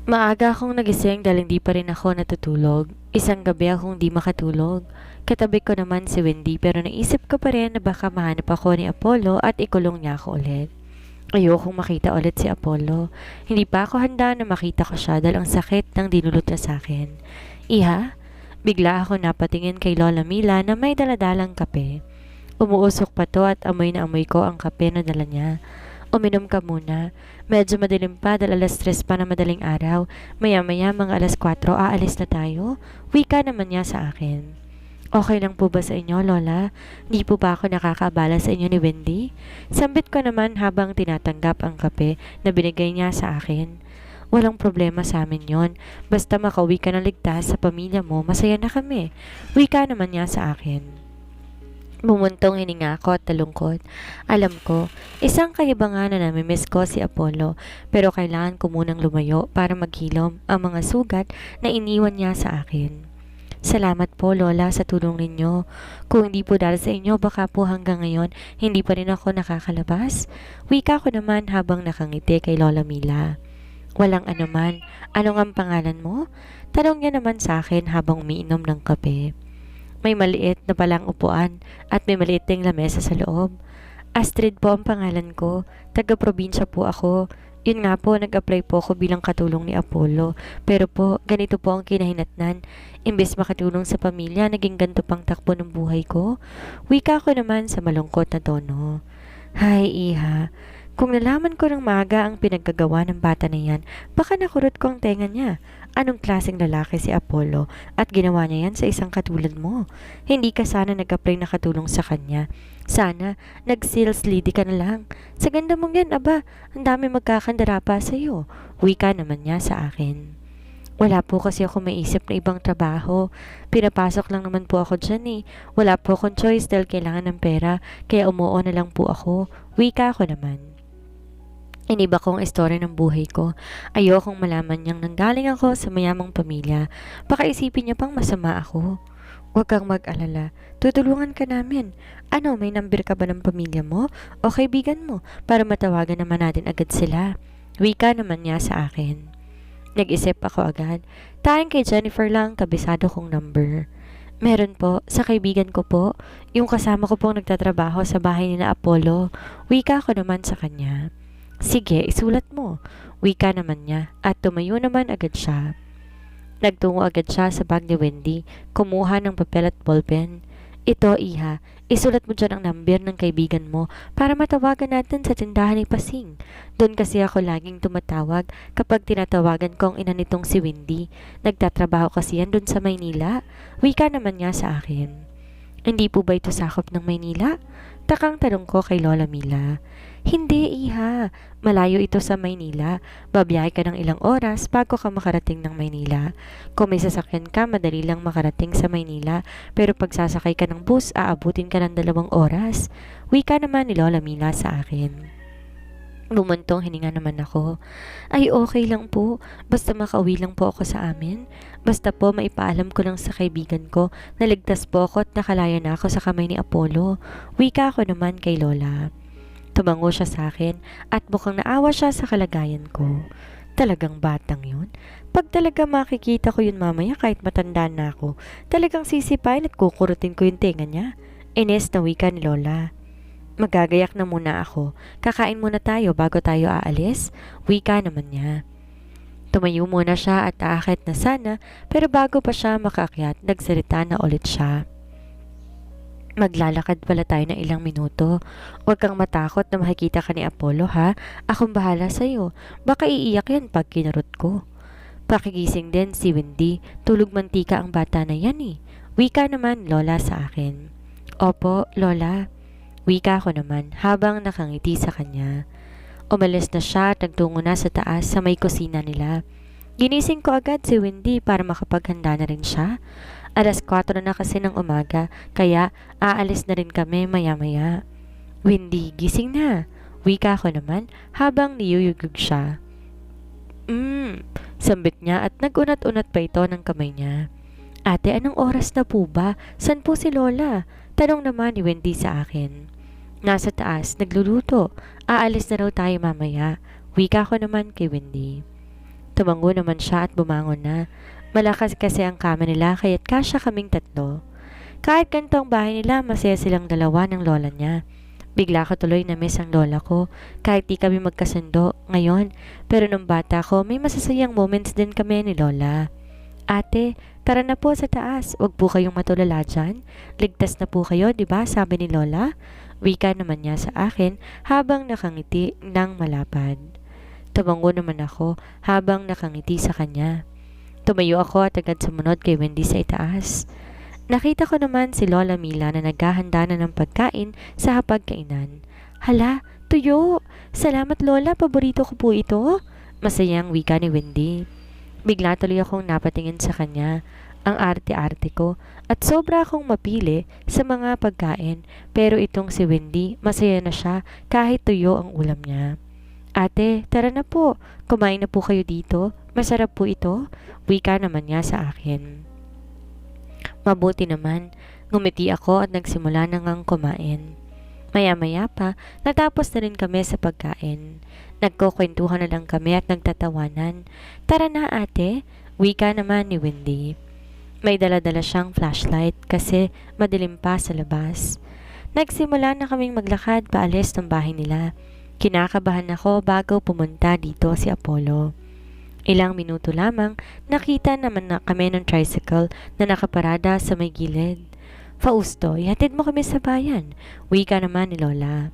Maaga akong nagising dahil hindi pa rin ako natutulog. Isang gabi akong di makatulog. Katabi ko naman si Wendy pero naisip ko pa rin na baka mahanap ako ni Apollo at ikulong niya ako ulit. Ayokong makita ulit si Apollo. Hindi pa ako handa na makita ko siya dahil ang sakit ng dinulot niya sa akin. Iha, bigla ako napatingin kay Lola Mila na may daladalang kape. Umuusok pa to at amoy na amoy ko ang kape na dala niya. Uminom ka muna. Medyo madilim pa dahil alas 3 pa na madaling araw. Maya-maya mga alas 4 aalis na tayo. Wika naman niya sa akin. Okay lang po ba sa inyo, Lola? Hindi po ba ako nakakaabala sa inyo ni Wendy? Sambit ko naman habang tinatanggap ang kape na binigay niya sa akin. Walang problema sa amin yon. Basta makauwi ka ng ligtas sa pamilya mo, masaya na kami. Wika naman niya sa akin. Bumuntong hininga ako at talungkot. Alam ko, isang kaibangan na namimiss ko si Apollo pero kailangan ko munang lumayo para maghilom ang mga sugat na iniwan niya sa akin. Salamat po Lola sa tulong ninyo. Kung hindi po dahil sa inyo baka po hanggang ngayon hindi pa rin ako nakakalabas. Wika ko naman habang nakangiti kay Lola Mila. Walang anuman. Ano ang pangalan mo? Tanong niya naman sa akin habang umiinom ng kape. May maliit na palang upuan at may maliit ding lamesa sa loob. Astrid po ang pangalan ko. Taga-probinsya po ako. Yun nga po, nag-apply po ako bilang katulong ni Apollo. Pero po, ganito po ang kinahinatnan. Imbes makatulong sa pamilya, naging ganito pang takbo ng buhay ko. Wika ko naman sa malungkot na tono. Hay, iha. Kung nalaman ko ng maaga ang pinaggagawa ng bata na yan, baka nakurot ko ang tenga niya. Anong klaseng lalaki si Apollo at ginawa niya yan sa isang katulad mo? Hindi ka sana nag-apply na katulong sa kanya. Sana, nag-sales lady ka na lang. Sa ganda mong yan, aba, ang dami magkakandara pa sa'yo. Wika naman niya sa akin. Wala po kasi ako maisip na ibang trabaho. Pinapasok lang naman po ako dyan eh. Wala po akong choice dahil kailangan ng pera, kaya umuo na lang po ako. Wika ko naman. Iniba kong istorya ng buhay ko. Ayokong malaman niyang nanggaling ako sa mayamang pamilya. Baka isipin niya pang masama ako. Huwag kang mag-alala. Tutulungan ka namin. Ano, may number ka ba ng pamilya mo o kaibigan mo para matawagan naman natin agad sila? Wika naman niya sa akin. Nag-isip ako agad. Tayong kay Jennifer lang kabisado kong number. Meron po, sa kaibigan ko po. Yung kasama ko pong nagtatrabaho sa bahay nila Apollo. Wika ko naman sa kanya. Sige, isulat mo. Wika naman niya at tumayo naman agad siya. Nagtungo agad siya sa bag ni Wendy, kumuha ng papel at ballpen. Ito, iha, isulat mo dyan ang number ng kaibigan mo para matawagan natin sa tindahan ni Pasing. Doon kasi ako laging tumatawag kapag tinatawagan ko ang ina nitong si Wendy. Nagtatrabaho kasi yan doon sa Maynila. Wika naman niya sa akin. Hindi po ba ito sakop ng Maynila? Takang tanong ko kay Lola Mila. Hindi, iha. Malayo ito sa Maynila. Babiyahe ka ng ilang oras bago ka makarating ng Maynila. Kung may sasakyan ka, madali lang makarating sa Maynila. Pero pag sasakay ka ng bus, aabutin ka ng 2 oras. Wika naman ni Lola Mila sa akin. Bumuntong hininga naman ako. Ay okay lang po. Basta makauwi lang po ako sa amin. Basta po maipaalam ko lang sa kaibigan ko na ligtas po ako at nakalaya na ako sa kamay ni Apollo. Wika ko naman kay Lola. Tumango siya sa akin at mukhang naawa siya sa kalagayan ko. Talagang batang yun. Pag talaga makikita ko yun mamaya kahit matanda na ako, talagang sisipain at kukurutin ko yung tenga niya. Ines na wika ni Lola. Magagayak na muna ako. Kakain muna tayo bago tayo aalis. Wika naman niya. Tumayo muna siya at aakit na sana pero bago pa siya makaakyat, nagsalita na ulit siya. Maglalakad pala tayo ng ilang minuto. Huwag kang matakot na makikita ka ni Apollo ha. Akong bahala sa'yo. Baka iiyak yan pag kinarot ko. Pakigising din si Wendy. Tulog mantika ang bata na yan eh. Wika naman Lola sa akin. Opo, Lola. Wika ko naman habang nakangiti sa kanya. Umalis na siya at nagtungo na sa taas sa may kusina nila. Ginising ko agad si Wendy para makapaghanda na rin siya. 4:00 na kasi ng umaga, kaya aalis na rin kami maya-maya. Wendy, gising na. Wika ko naman habang niyuyugog siya. Sambit niya at nag-unat-unat pa ito ng kamay niya. Ate, anong oras na po ba? San po si Lola? Tanong naman ni Wendy sa akin. Nasa taas, nagluluto. Aalis na raw tayo mamaya. Wika ko naman kay Wendy. Tumango naman siya at bumangon na. Malakas kasi ang kama nila kaya't kasya kaming tatlo. Kahit ganito ang bahay nila, masaya silang dalawa ng lola niya. Bigla ko tuloy na miss ang lola ko kahit di kami magkasundo ngayon. Pero nung bata ko, may masasayang moments din kami ni lola. Ate, tara na po sa taas. Huwag po kayong matulala dyan. Ligtas na po kayo, di ba? Sabi ni lola. Wika naman niya sa akin habang nakangiti ng malapad. Tumango naman ako habang nakangiti sa kanya. Tumayo ako at agad sumunod kay Wendy sa itaas. Nakita ko naman si Lola Mila na naghahanda na ng pagkain sa hapagkainan. Hala, tuyo! Salamat Lola, paborito ko po ito. Masayang wika ni Wendy. Bigla tuloy akong napatingin sa kanya. Ang arte-arte ko at sobra akong mapili sa mga pagkain. Pero itong si Wendy, masaya na siya kahit tuyo ang ulam niya. Ate, tara na po. Kumain na po kayo dito. Masarap po ito. Wika naman niya sa akin. Mabuti naman, ngumiti ako at nagsimula na ngang kumain. Maya-maya pa, natapos na rin kami sa pagkain. Nagkukwentuhan na lang kami at nagtatawanan. Tara na ate, wika naman ni Wendy. May dala-dala siyang flashlight kasi madilim pa sa labas. Nagsimula na kaming maglakad paalis ng bahay nila. Kinakabahan ako bago pumunta dito si Apollo. Ilang minuto lamang, nakita naman na kami ng tricycle na nakaparada sa may gilid. Fausto, ihatid mo kami sa bayan. Wika naman ni Lola.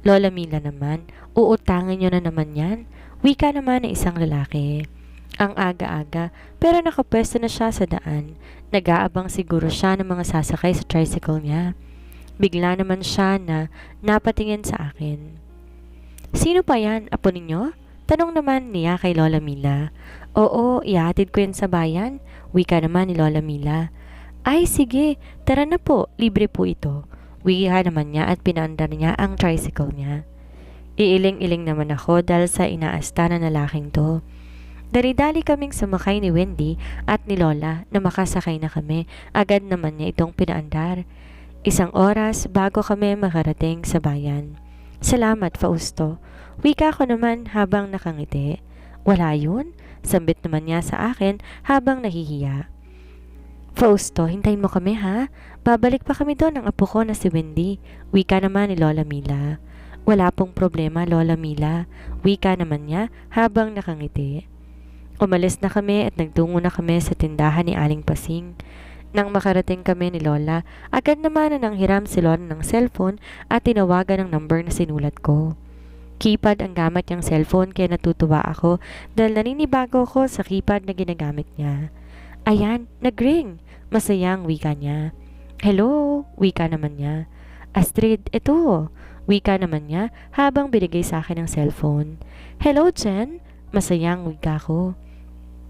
Lola Mila naman, uutangin nyo na naman yan. Wika naman ng isang lalaki. Ang aga-aga, pero nakapwesto na siya sa daan. Nag-aabang siguro siya ng mga sasakay sa tricycle niya. Bigla naman siya na napatingin sa akin. Sino pa yan, apo ninyo? Tanong naman niya kay Lola Mila. Oo, ihatid ko yan sa bayan. Wika naman ni Lola Mila. Ay sige, tara na po, libre po ito. Wika naman niya at pinaandar niya ang tricycle niya. Iiling-iling naman ako dahil sa inaasta na lalaking to. Dari-dali kaming sumakay ni Wendy at ni Lola na makasakay na kami. Agad naman niya itong pinaandar. 1 oras bago kami makarating sa bayan. Salamat, Fausto. Wika ko naman habang nakangiti. Wala yun? Sambit naman niya sa akin habang nahihiya. Fausto, hintayin mo kami ha? Babalik pa kami doon ng apo ko na si Wendy. Wika naman ni Lola Mila. Wala pong problema, Lola Mila. Wika naman niya habang nakangiti. Umalis na kami at nagtungo na kami sa tindahan ni Aling Pasing. Nang makarating kami ni Lola, agad naman na nanghiram si Lola ng cellphone at tinawagan ng number na sinulat ko. Keypad ang gamit niyang cellphone kaya natutuwa ako dahil naninibago ko sa keypad na ginagamit niya. Ayan, nag-ring. Masayang wika niya. Hello, wika naman niya. Astrid, ito. Wika naman niya habang binigay sa akin ang cellphone. Hello, Jen. Masayang wika ko.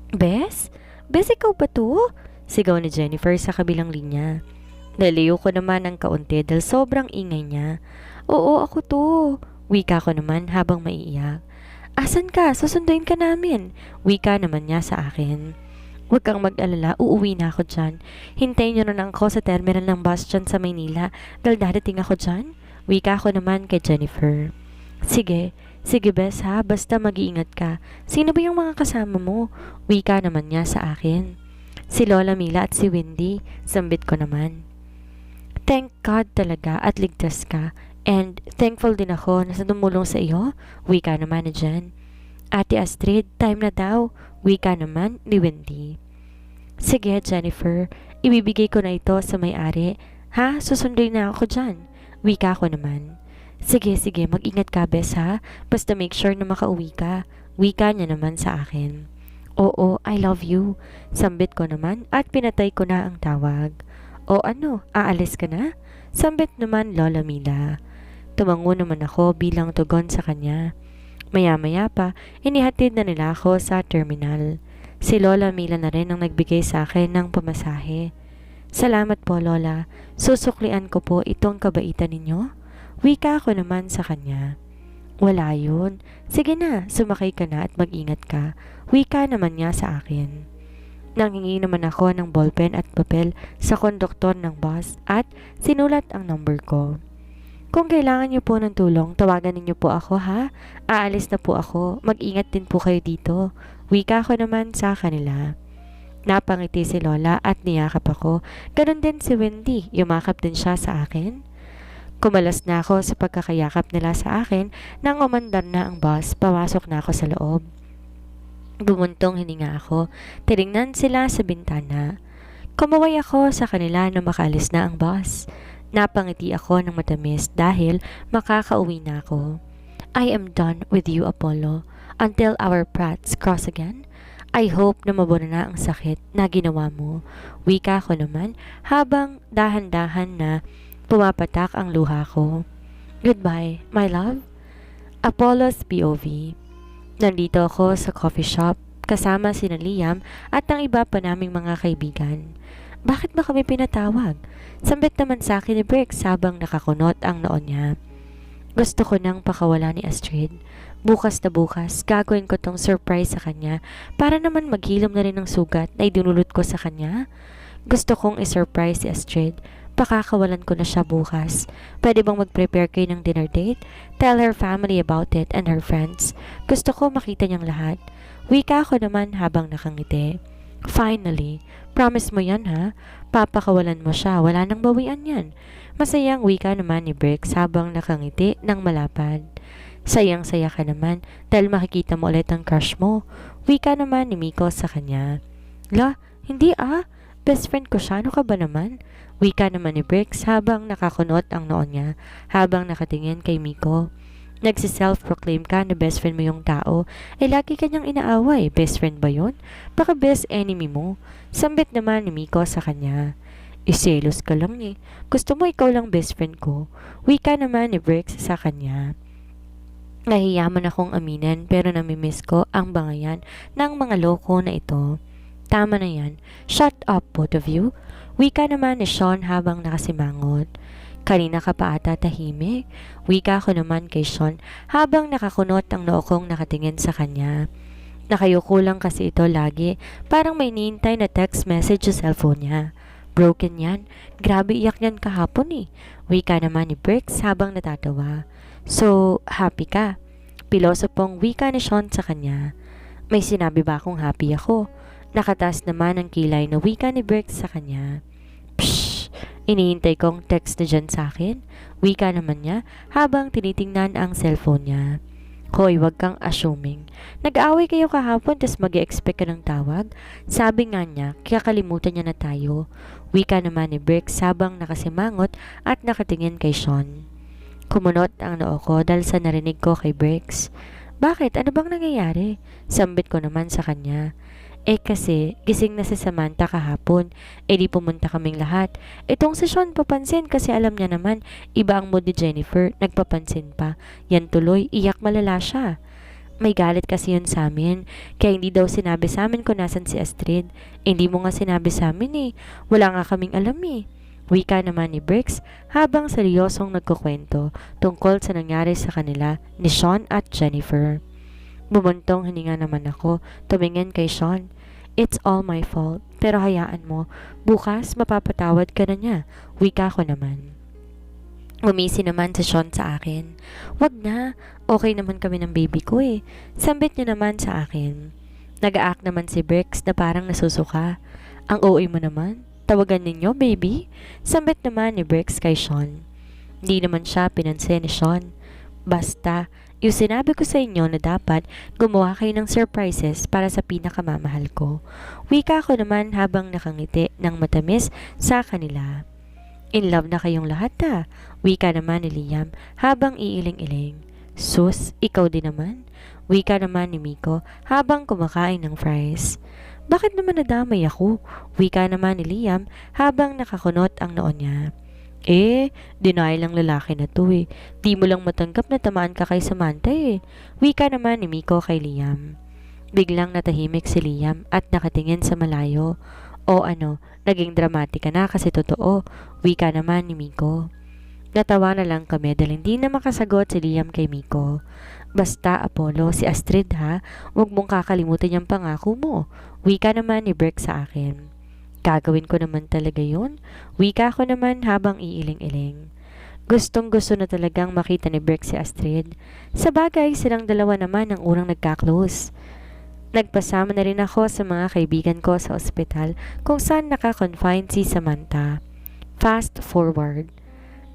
Bes? Bes, ikaw ba to? Sigaw ni Jennifer sa kabilang linya. Naliyo ko naman ng kaunti dahil sobrang ingay niya. Oo, ako to. Wika ko naman habang maiiyak. Asan ka? Susunduin ka namin. Wika naman niya sa akin. Huwag kang mag-alala, uuwi na ako dyan. Hintayin niyo na lang ako sa terminal ng bus dyan sa Maynila dahil dadating ako dyan. Wika ko naman kay Jennifer. Sige bes ha, basta mag-iingat ka. Sino ba yung mga kasama mo? Wika naman niya sa akin. Si Lola Mila at si Wendy, sambit ko naman. Thank God talaga at ligtas ka. And thankful din ako na tumulong sa iyo. Wika naman ni Jen. Ate Astrid, time na daw. Wika naman ni Wendy. Sige Jennifer, ibibigay ko na ito sa may-ari. Ha? Susunduin na ako dyan. Wika ko naman. Sige, mag-ingat ka bes ha. Basta make sure na makauwi ka. Wika niya naman sa akin. Oo, I love you. Sambit ko naman at pinatay ko na ang tawag. O ano, aalis ka na? Sambit naman Lola Mila. Tumango naman ako bilang tugon sa kanya. Maya-maya pa, inihatid na nila ako sa terminal. Si Lola Mila na rin ang nagbigay sa akin ng pamasahe. Salamat po Lola, susuklian ko po itong kabaitan ninyo. Wika ko naman sa kanya. Wala yun. Sige na, sumakay ka na at mag-ingat ka. Wika naman niya sa akin. Nanghingi naman ako ng ballpen at papel sa konduktor ng bus at sinulat ang number ko. Kung kailangan niyo po ng tulong, tawagan ninyo po ako ha. Aalis na po ako. Mag-ingat din po kayo dito. Wika ko naman sa kanila. Napangiti si Lola at niyakap ako. Ganon din si Wendy, yumakap din siya sa akin. Kumalas na ako sa pagkakayakap nila sa akin nang umandar na ang bus, pawasok na ako sa loob. Bumuntong hininga ako, tinignan sila sa bintana. Kumaway ako sa kanila nang makaalis na ang bus. Napangiti ako ng matamis dahil makakauwi na ako. I am done with you, Apollo. Until our paths cross again, I hope na mabura na ang sakit na ginawa mo. Wika ko naman habang dahan-dahan na pumapatak ang luha ko. Goodbye, my love. Apollo's POV. Nandito ako sa coffee shop kasama sina Liam at ang iba pa naming mga kaibigan. Bakit ba kami pinatawag? Sambit naman sa akin ni Briggs habang nakakunot ang noon niya. Gusto ko nang pakawala ni Astrid. Bukas na bukas, gagawin ko tong surprise sa kanya para naman maghilom na rin ng sugat na idinulot ko sa kanya. Gusto kong isurprise si Astrid. Pakakawalan ko na siya bukas. Pwede bang mag-prepare kayo ng dinner date? Tell her family about it and her friends. Gusto ko makita niyang lahat. Wika ko naman habang nakangiti. Finally, promise mo yan ha? Papakawalan mo siya, wala nang bawian yan. Masayang wika naman ni Briggs habang nakangiti ng malapad. Sayang-saya ka naman dahil makikita mo ulit ang crush mo. Wika naman ni Miko sa kanya. La, hindi ah. Best friend ko siya, ano ka ba naman? Wika naman ni Briggs habang nakakunot ang noon niya, habang nakatingin kay Miko. Nagsi-self-proclaim ka na best friend mo yung tao, lagi kanyang inaaway. Best friend ba yun? Baka best enemy mo. Sambit naman ni Miko sa kanya. Iselos ka lang eh. Gusto mo ikaw lang best friend ko. Wika naman ni Briggs sa kanya. Nahiyaman akong aminin pero namimiss ko ang bangayan ng mga loko na ito. Tama na yan. Shut up, both of you. Wika naman ni Sean habang nakasimangot. Kanina ka pa ata tahimik. Wika ko naman kay Sean habang nakakunot ang noo kong nakatingin sa kanya. Nakayuko lang kasi ito lagi. Parang may niintay na text message sa cellphone niya. Broken yan. Grabe iyak niyan kahapon eh. Wika naman ni Briggs habang natatawa. So, happy ka? Pilosopong wika ni Sean sa kanya. May sinabi ba akong happy ako? Nakataas naman ang kilay na wika ni Briggs sa kanya. Pshh! Iniintay kong text na dyan sa akin. Wika naman niya habang tinitingnan ang cellphone niya. Hoy, wag kang assuming. Nag-aaway kayo kahapon tas mag-e-expect ka ng tawag? Sabi nga niya, kaya kalimutan niya na tayo. Wika naman ni Briggs habang nakasimangot at nakatingin kay Sean. Kumunot ang noo ko dahil sa narinig ko kay Briggs. Bakit? Ano bang nangyayari? Sambit ko naman sa kanya. Kasi, gising na si Samantha kahapon. Di pumunta kaming lahat. Itong si Sean papansin kasi alam niya naman, iba ang mood ni Jennifer, nagpapansin pa. Yan tuloy, iyak malala siya. May galit kasi yun sa amin. Kaya hindi daw sinabi sa amin kung nasan si Astrid. Hindi mo nga sinabi sa amin eh. Wala nga kaming alam eh. Wika naman ni Briggs habang seryosong nagkukwento tungkol sa nangyari sa kanila ni Sean at Jennifer. Bumuntong hininga naman ako, tumingin kay Sean. It's all my fault, pero hayaan mo, bukas mapapatawad ka na niya. Wika ko naman. Umisi naman si Sean sa akin. Wag na, okay naman kami ng baby ko eh. Sambit niya naman sa akin. Nag-aak naman si Briggs na parang nasusuka. Ang OA mo naman, tawagan ninyo baby? Sambit naman ni Briggs kay Sean. Hindi naman siya pinansin ni Sean. Basta, yung sinabi ko sa inyo na dapat gumawa kayo ng surprises para sa pinakamamahal ko. Wika ko naman habang nakangiti ng matamis sa kanila. In love na kayong lahat ah. Wika naman ni Liam habang iiling-iling. Sus, ikaw din naman? Wika naman ni Miko habang kumakain ng fries. Bakit naman nadamay ako? Wika naman ni Liam habang nakakunot ang noon niya. Denial lang lalaki na to eh. Di mo lang matanggap na tamaan ka kay Samantha eh. Wika naman ni Miko kay Liam. Biglang natahimik si Liam at nakatingin sa malayo. O ano, naging dramatika na kasi totoo. Wika naman ni Miko. Natawa na lang kami dahil hindi na makasagot si Liam kay Miko. Basta Apollo, si Astrid ha, huwag mong kakalimutan yung pangako mo. Wika naman ni Briggs sa akin. Gagawin ko naman talaga yun. Wika ko naman habang iiling-iling. Gustong gusto na talagang makita ni Briggs si Astrid. Sa bagay, silang dalawa naman ang unang nagka-close. Nagpasama na rin ako sa mga kaibigan ko sa ospital kung saan naka-confine si Samantha. Fast forward.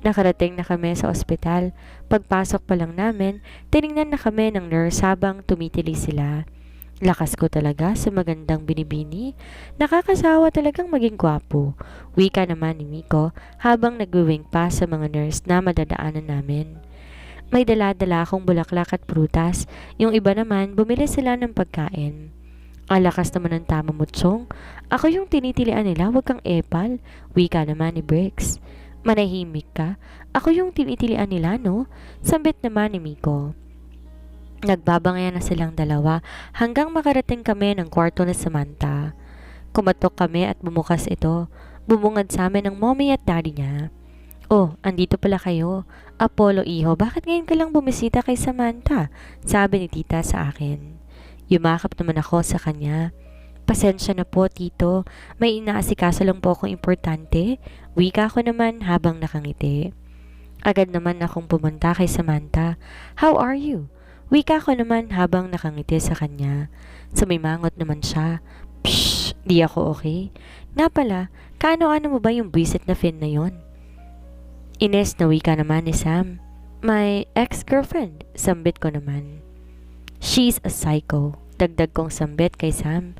Nakarating na kami sa ospital. Pagpasok pa lang namin, tiningnan na kami ng nurse habang tumitili sila. Lakas ko talaga sa magandang binibini. Nakakasawa talagang maging gwapo. Wika naman ni Miko habang nagwiwing pa sa mga nurse na madadaanan namin. May dala-dala akong bulaklak at prutas. Yung iba naman, bumili sila ng pagkain. Ang lakas naman ng tama mo, Chong. Ako yung tinitilian nila, wag kang epal. Wika naman ni Briggs. Manahimik ka. Ako yung tinitilian nila, no? Sambit naman ni Miko. Nagbabangayan na silang dalawa hanggang makarating kami ng kwarto ni Samantha. Kumatok kami at bumukas ito. Bumungad sa amin ng mommy at daddy niya. Oh, andito pala kayo. Apollo, iho, bakit ngayon ka lang bumisita kay Samantha? Sabi ni tita sa akin. Yumakap naman ako sa kanya. Pasensya na po, tito. May inaasikaso lang po akong importante. Wika ko naman habang nakangiti. Agad naman akong pumunta kay Samantha. How are you? Wika ko naman habang nakangiti sa kanya. Sumimangot naman siya. Pshh, di ako okay. Nga pala, kaano-ano mo ba yung buwisit na fin na yon? Ines na wika naman ni Sam. My ex-girlfriend, sambit ko naman. She's a psycho, dagdag kong sambit kay Sam.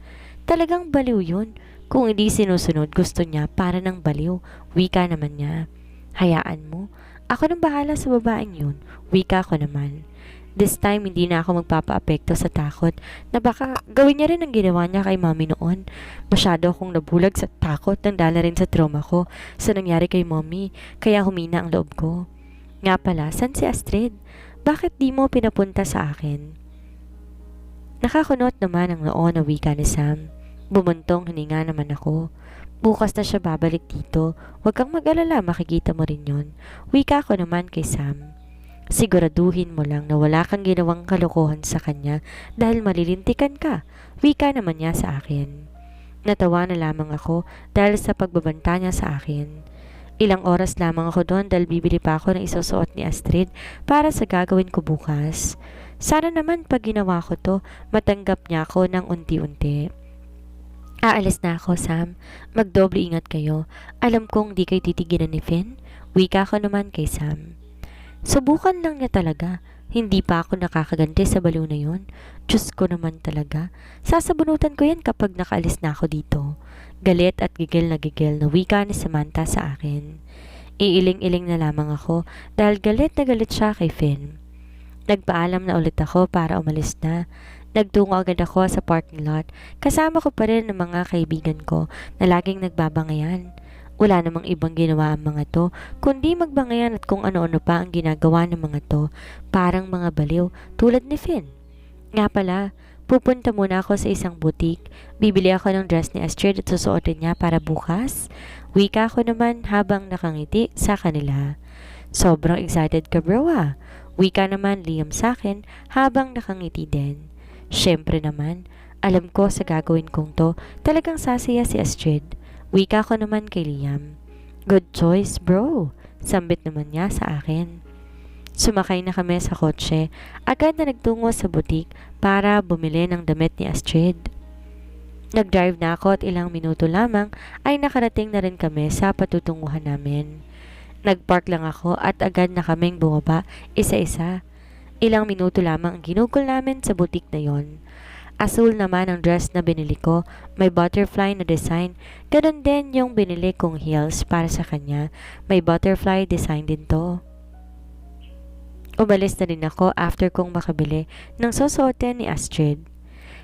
Talagang baliw yun. Kung hindi sinusunod, gusto niya para ng baliw. Wika naman niya. Hayaan mo. Ako nang bahala sa babaeng yun. Wika ko naman. This time, hindi na ako magpapa-apekto sa takot na baka gawin niya rin ang ginawa niya kay mommy noon. Masyado akong nabulag sa takot nang dala rin sa trauma ko sa nangyari kay mommy, kaya humina ang loob ko. Nga pala, san si Astrid? Bakit di mo pinapunta sa akin? Nakakunot naman ang noo na wika ni Sam. Bumuntong hininga naman ako. Bukas na siya babalik dito. Huwag kang mag-alala, makikita mo rin yon. Wika ko naman kay Sam. Siguraduhin mo lang na wala kang ginawang kalokohan sa kanya dahil malilintikan ka. Wika naman niya sa akin. Natawa na lamang ako dahil sa pagbabanta niya sa akin. Ilang oras lamang ako doon dahil bibili pa ako ng isusuot ni Astrid para sa gagawin ko bukas. Sana naman pag ginawa ko to, matanggap niya ako ng unti-unti. Aalis na ako, Sam. Magdoble ingat kayo. Alam kong di kayo titigilan ni Finn. Wika ko naman kay Sam. Subukan lang niya talaga. Hindi pa ako nakakaganti sa baliw na yon. Diyos ko naman talaga. Sasabunutan ko yan kapag nakaalis na ako dito. Galit at gigil na wika ni Samantha sa akin. Iiling-iling na lamang ako dahil galit na galit siya kay Finn. Nagpaalam na ulit ako para umalis na. Nagtungo agad ako sa parking lot. Kasama ko pa rin ang mga kaibigan ko na laging nagbabangayan. Wala namang ibang ginawa ang mga to, kundi magbangayan at kung ano-ano pa ang ginagawa ng mga to, parang mga baliw tulad ni Finn. Nga pala, pupunta muna ako sa isang butik. Bibili ako ng dress ni Astrid at susuotin niya para bukas. Wika ko naman habang nakangiti sa kanila. Sobrang excited ka, bro, ah. Wika naman Liam sa akin habang nakangiti din. Siyempre naman, alam ko sa gagawin kong to, talagang sasaya si Astrid. Wika ko naman kay Liam. Good choice, bro. Sambit naman niya sa akin. Sumakay na kami sa kotse. Agad na nagtungo sa butik para bumili ng damit ni Astrid. Nag-drive na ako at ilang minuto lamang ay nakarating na rin kami sa patutunguhan namin. Nag-park lang ako at agad na kaming bumaba isa-isa. Ilang minuto lamang ang ginugol namin sa butik na yon. Asul naman ang dress na binili ko, may butterfly na design. Ganon din yung binili kong heels para sa kanya, may butterfly design din to. Umalis na rin ako after kong makabili ng susuotin ni Astrid.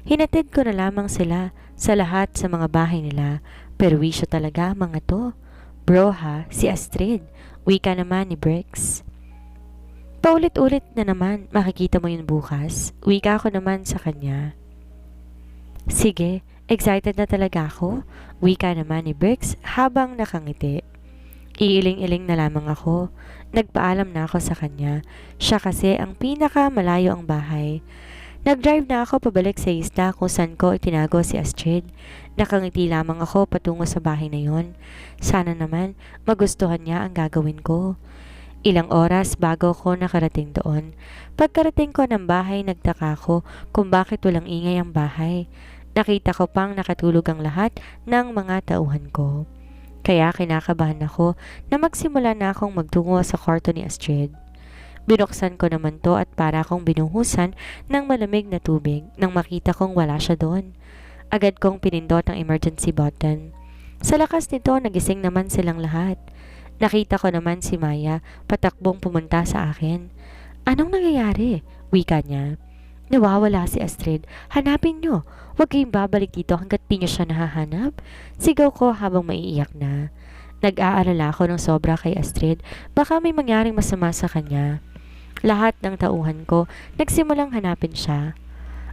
Hinatid ko na lamang sila sa lahat sa mga bahay nila, perwisyo talaga mga to. Bro ha, si Astrid, wika naman ni Briggs. Paulit-ulit na naman, makikita mo yun bukas, wika ko naman sa kanya. Sige, excited na talaga ako, wika naman ni Briggs habang nakangiti. Iiling-iling na lamang ako. Nagpaalam na ako sa kanya. Siya kasi ang pinaka-malayo ang bahay. Nag-drive na ako pabalik sa isla kung saan ko itinago si Astrid. Nakangiti lamang ako patungo sa bahay na yon. Sana naman magustuhan niya ang gagawin ko. Ilang oras bago ko nakarating doon. Pagkarating ko ng bahay, nagtaka ko kung bakit walang ingay ang bahay. Nakita ko pang nakatulog ang lahat ng mga tauhan ko. Kaya kinakabahan ako na magsimula na akong magtungo sa kwarto ni Astrid. Binuksan ko naman to at para akong binuhusan ng malamig na tubig nang makita kong wala siya doon. Agad kong pinindot ang emergency button. Sa lakas nito, nagising naman silang lahat. Nakita ko naman si Maya patakbong pumunta sa akin. Anong nangyayari? Wika niya. Nawawala si Astrid. Hanapin niyo. Huwag kayong babalik dito hanggat di niyo siya nahahanap. Sigaw ko habang maiiyak na. Nag-aalala ako ng sobra kay Astrid. Baka may mangyaring masama sa kanya. Lahat ng tauhan ko nagsimulang hanapin siya.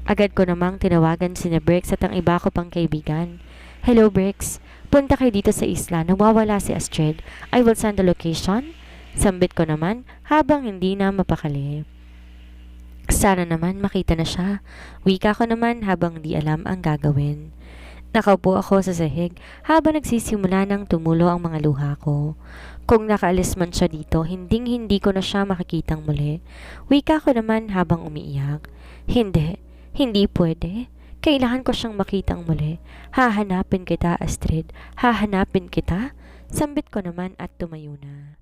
Agad ko namang tinawagan si Brix at ang iba ko pang kaibigan. Hello Brix, punta kayo dito sa isla, nawawala si Astrid. I will send the location. Sambit ko naman habang hindi na mapakali. Sana naman makita na siya. Wika ko naman habang di alam ang gagawin. Nakaupo ako sa sahig habang nagsisimula ng tumulo ang mga luha ko. Kung nakaalis man siya dito, hindi ko na siya makikitang muli. Wika ko naman habang umiiyak. Hindi pwede. Kailangan ko siyang makitang muli. Hahanapin kita, Astrid. Hahanapin kita. Sambit ko naman at tumayo na.